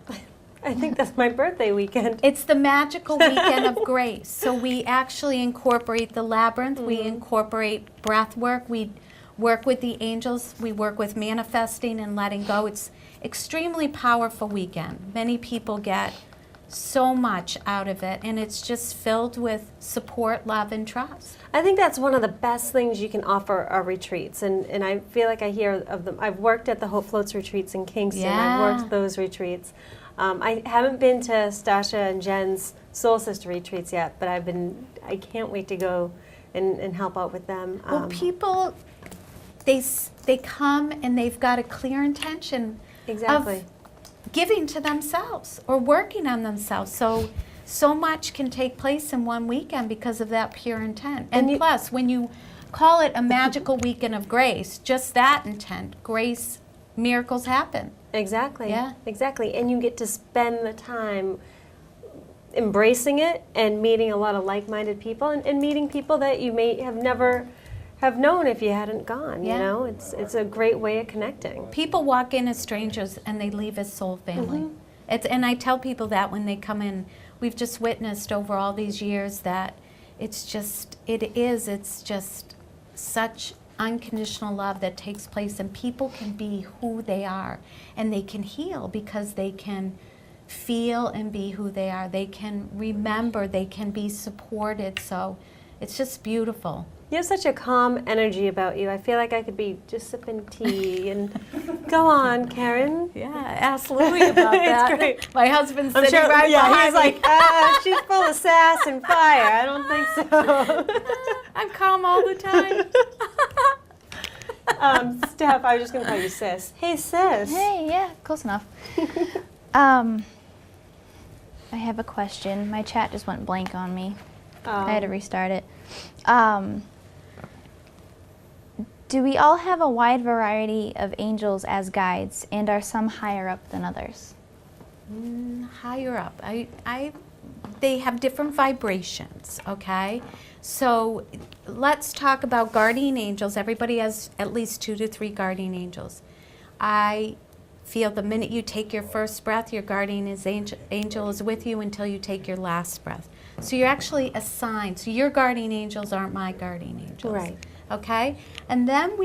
S1: I think that's my birthday weekend.
S2: It's the magical weekend of grace. So we actually incorporate the labyrinth. We incorporate breath work. We work with the angels. We work with manifesting and letting go. It's extremely powerful weekend. Many people get so much out of it, and it's just filled with support, love, and trust.
S1: I think that's one of the best things you can offer are retreats, and I feel like I hear of them. I've worked at the Hope Floats retreats in Kingston.
S2: Yeah.
S1: I've worked those retreats. I haven't been to Stasha and Jen's Soul Sister retreats yet, but I can't wait to go and help out with them.
S2: Well, people, they come and they've got a clear intention
S1: Exactly.
S2: of giving to themselves or working on themselves. So much can take place in one weekend because of that pure intent. And plus, when you call it a magical weekend of grace, just that intent, grace, miracles happen.
S1: Exactly.
S2: Yeah.
S1: Exactly. And you get to spend the time embracing it and meeting a lot of like-minded people and meeting people that you may have never have known if you hadn't gone.
S2: Yeah.
S1: You know, it's a great way of connecting.
S2: People walk in as strangers and they leave as soul family. And I tell people that when they come in. We've just witnessed over all these years that it's just such unconditional love that takes place, and people can be who they are, and they can heal because they can feel and be who they are. They can remember, they can be supported, so it's just beautiful.
S1: You have such a calm energy about you. I feel like I could be just sipping tea and go on, Karen.
S2: Yeah, ask Louie about that.
S1: It's great.
S2: My husband's
S1: I'm
S2: sitting
S1: sure,
S2: right behind
S1: he's like, she's full of sass and fire. I don't think so.
S2: I'm calm all the time.
S1: Steph, I was just going to call you sis. Hey, sis.
S3: Hey, yeah, close enough. I have a question. My chat just went blank on me. I had to restart it. Do we all have a wide variety of angels as guides, and are some higher up than others?
S2: Higher up. They have different vibrations, okay? So let's talk about guardian angels. Everybody has at least 2 to 3 guardian angels. I feel the minute you take your first breath, your guardian angel is with you until you take your last breath. So you're actually assigned. So your guardian angels aren't my guardian angels.
S1: Right.
S2: Okay? And then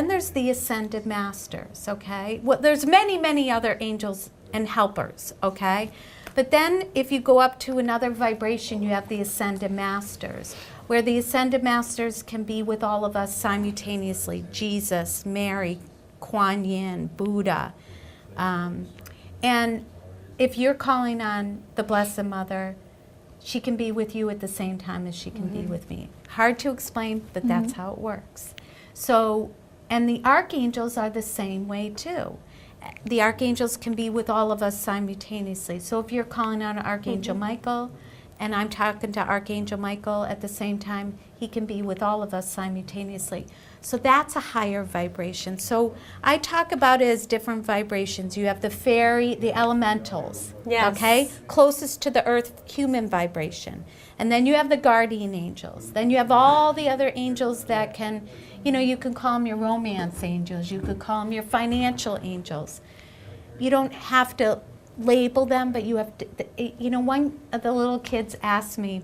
S2: there's the ascended masters, okay? Well, there's many, many other angels and helpers, okay? But then if you go up to another vibration, you have the ascended masters, where the ascended masters can be with all of us simultaneously. Jesus, Mary, Kuan Yin, Buddha. And if you're calling on the Blessed Mother, she can be with you at the same time as she can be with me. Hard to explain, but that's how it works. So, and the archangels are the same way too. The archangels can be with all of us simultaneously. So if you're calling on Archangel Michael, and I'm talking to Archangel Michael at the same time, he can be with all of us simultaneously. So that's a higher vibration. So I talk about it as different vibrations. You have the fairy, the elementals, okay? Closest to the earth human vibration. And then you have the guardian angels. Then you have all the other angels that can, you can call them your romance angels. You could call them your financial angels. You don't have to label them, but you have to, one of the little kids asked me,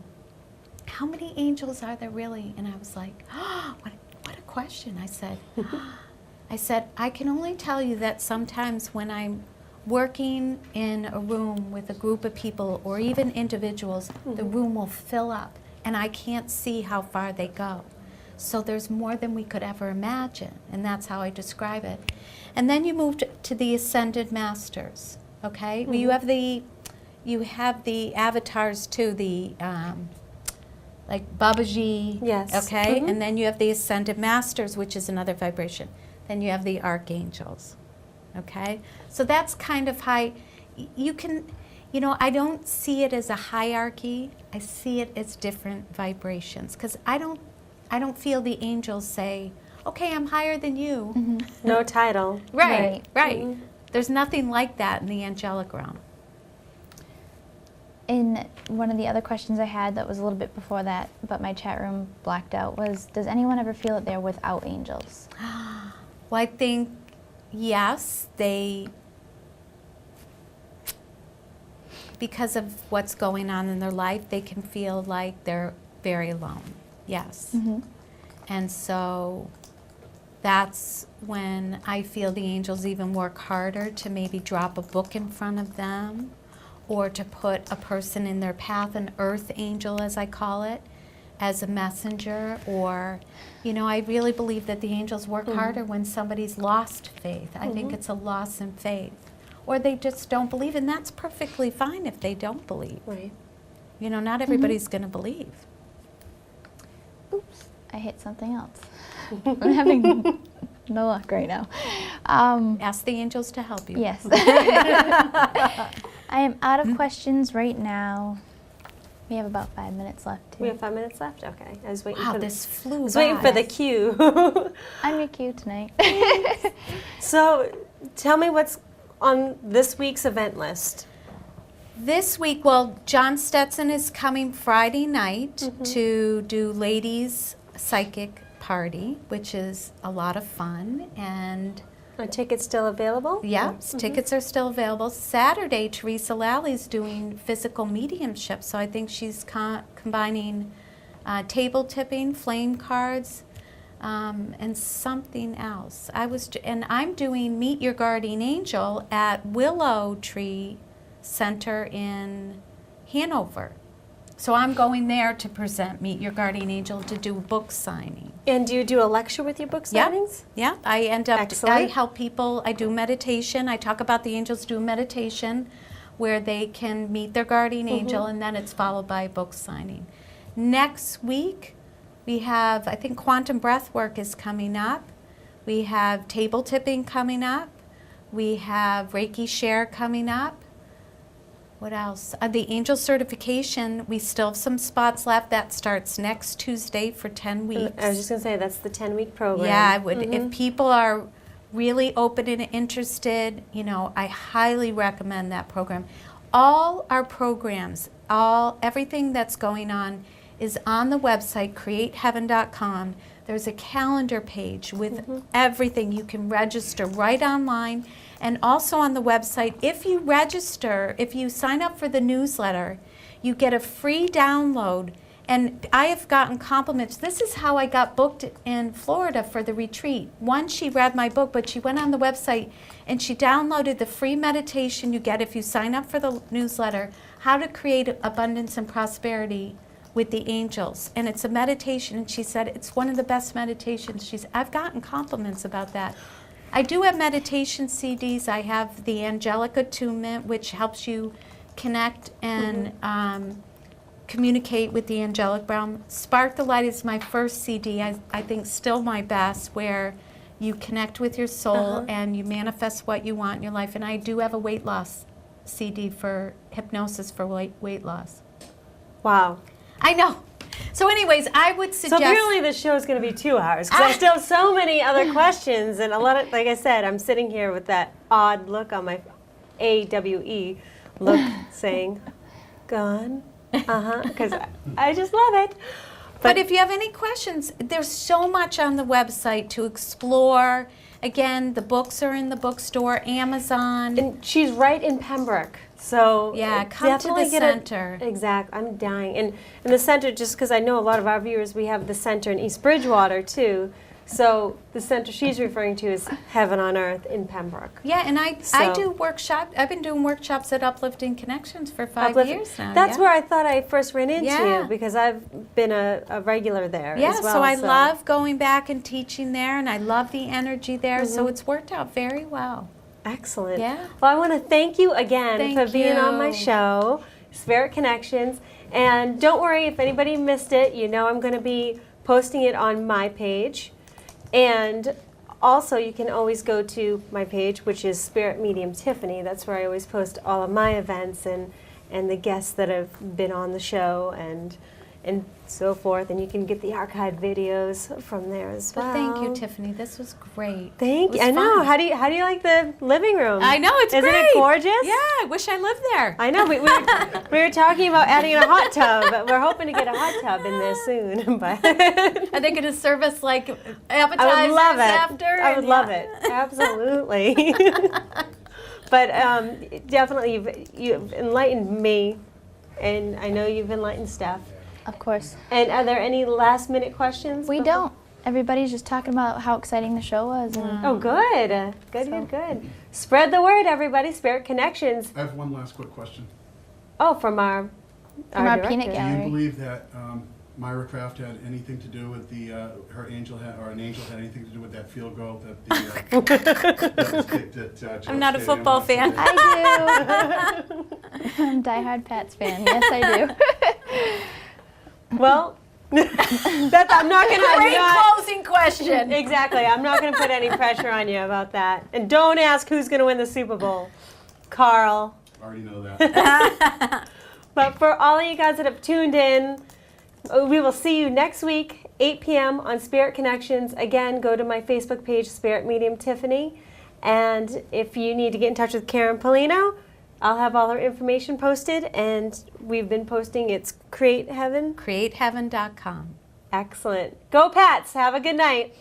S2: how many angels are there really? And I was like, oh, what a question. I said, I can only tell you that sometimes when I'm working in a room with a group of people or even individuals, the room will fill up and I can't see how far they go. So there's more than we could ever imagine, and that's how I describe it. And then you move to the ascended masters, okay? Well, you have the avatars too, the like Babaji, okay? And then you have the ascended masters, which is another vibration. Then you have the archangels, okay? So that's kind of high. You can, I don't see it as a hierarchy. I see it as different vibrations, because I don't feel the angels say, okay, I'm higher than you.
S1: No title.
S2: Right. There's nothing like that in the angelic realm.
S3: In one of the other questions I had that was a little bit before that, but my chat room blacked out, was, does anyone ever feel that they're without angels?
S2: Well, I think, yes, because of what's going on in their life, they can feel like they're very alone. Yes. And so that's when I feel the angels even work harder to maybe drop a book in front of them, or to put a person in their path, an earth angel as I call it, as a messenger. Or, I really believe that the angels work harder when somebody's lost faith. I think it's a loss in faith. Or they just don't believe, and that's perfectly fine if they don't believe.
S1: Right.
S2: Not everybody's going to believe.
S3: Oops, I hit something else. I'm having no luck right now.
S2: Ask the angels to help you.
S3: Yes. I am out of questions right now. We have about 5 minutes left.
S1: We have 5 minutes left? Okay. I was waiting
S2: Wow,
S1: for
S2: this flew by.
S1: I was waiting for the cue.
S3: I'm your cue tonight.
S1: So tell me what's on this week's event list.
S2: This week, John Stetson is coming Friday night to do ladies' psychic party, which is a lot of fun. And
S1: Are tickets still available?
S2: yes, tickets are still available. Saturday, Teresa Lally's doing physical mediumship, so I think she's combining table tipping, flame cards, and something else. I'm doing Meet Your Guardian Angel at Willow Tree Center in Hanover. So I'm going there to present Meet Your Guardian Angel, to do book signing.
S1: And do you do a lecture with your book signings?
S2: Yeah, I
S1: Excellent.
S2: help people, I do meditation, I talk about the angels, do meditation where they can meet their guardian angel, and then it's followed by a book signing. Next week, we have, I think quantum breath work is coming up. We have table tipping coming up. We have Reiki share coming up. What else? The angel certification, we still have some spots left. That starts next Tuesday for 10 weeks.
S1: I was just going to say, that's the 10-week program.
S2: Yeah, I would. If people are really open and interested, I highly recommend that program. All our programs, everything that's going on is on the website, createheaven.com. There's a calendar page with everything. You can register right online. And also on the website, if you register, if you sign up for the newsletter, you get a free download. And I have gotten compliments. This is how I got booked in Florida for the retreat. One, she read my book, but she went on the website and she downloaded the free meditation you get if you sign up for the newsletter, How to Create Abundance and Prosperity with the Angels. And it's a meditation, and she said it's one of the best meditations. I've gotten compliments about that. I do have meditation CDs. I have the Angelic Attunement, which helps you connect and communicate with the angelic realm. Spark the Light is my first CD, I think still my best, where you connect with your soul and you manifest what you want in your life. And I do have a weight loss CD for hypnosis for weight loss.
S1: Wow.
S2: I know. So anyways, I would suggest...
S1: So apparently this show is going to be 2 hours, because I still have so many other questions, and a lot of, like I said, I'm sitting here with that odd look on my AWE look saying, gone, because I just love it.
S2: But if you have any questions, there's so much on the website to explore. Again, the books are in the bookstore, Amazon.
S1: And she's right in Pembroke. So
S2: yeah, come to the center.
S1: Exactly. I'm dying. And the center, just because I know a lot of our viewers, we have the center in East Bridgewater, too. So the center she's referring to is Heaven on Earth in Pembroke.
S2: Yeah, and I do workshops. I've been doing workshops at Uplifting Connections for 5 years now.
S1: That's where I thought I first ran into you, because I've been a regular there as well.
S2: So I love going back and teaching there, and I love the energy there, so it's worked out very well.
S1: Excellent.
S2: Yeah.
S1: Well, I want to thank you again for being on my show, Spirit Connections. And don't worry, if anybody missed it, I'm going to be posting it on my page. And also, you can always go to my page, which is Spirit Medium Tiffany. That's where I always post all of my events and the guests that have been on the show and so forth. And you can get the archived videos from there as well.
S2: Well, thank you, Tiffany. This was great.
S1: Thank you. I know. How do you like the living room?
S2: I know, it's great.
S1: Isn't it gorgeous?
S2: Yeah, I wish I lived there.
S1: I know. We were talking about adding a hot tub. We're hoping to get a hot tub in there soon. But
S2: are they going to serve us like appetizers
S1: I would love it.
S2: after?
S1: I would love it. Absolutely. But definitely, you've enlightened me, and I know you've enlightened Steph.
S3: Of course.
S1: And are there any last-minute questions?
S3: We don't. Everybody's just talking about how exciting the show was. And
S1: Oh, good. Good. Spread the word, everybody. Spirit Connections.
S4: I have one last quick question.
S1: Oh, from our
S3: peanut
S1: director.
S4: Do you
S3: gallery.
S4: believe that Myra Kraft had anything to do with her angel or an angel had anything to do with that field goal that that was kicked at Joe
S2: I'm not a
S4: Stadium
S2: football
S4: last
S2: fan.
S4: night?
S3: I do. I'm a diehard Pats fan. Yes, I do.
S1: Well, I'm not going to.
S2: Great closing question.
S1: Exactly. I'm not going to put any pressure on you about that. And don't ask who's going to win the Super Bowl. Carl.
S4: I already know that.
S1: But for all of you guys that have tuned in, we will see you next week, 8 p.m. on Spirit Connections. Again, go to my Facebook page, Spirit Medium Tiffany. And if you need to get in touch with Karen Paolino, I'll have all her information posted. And we've been posting, it's Create Heaven.
S2: CreateHeaven.com.
S1: Excellent. Go Pats. Have a good night.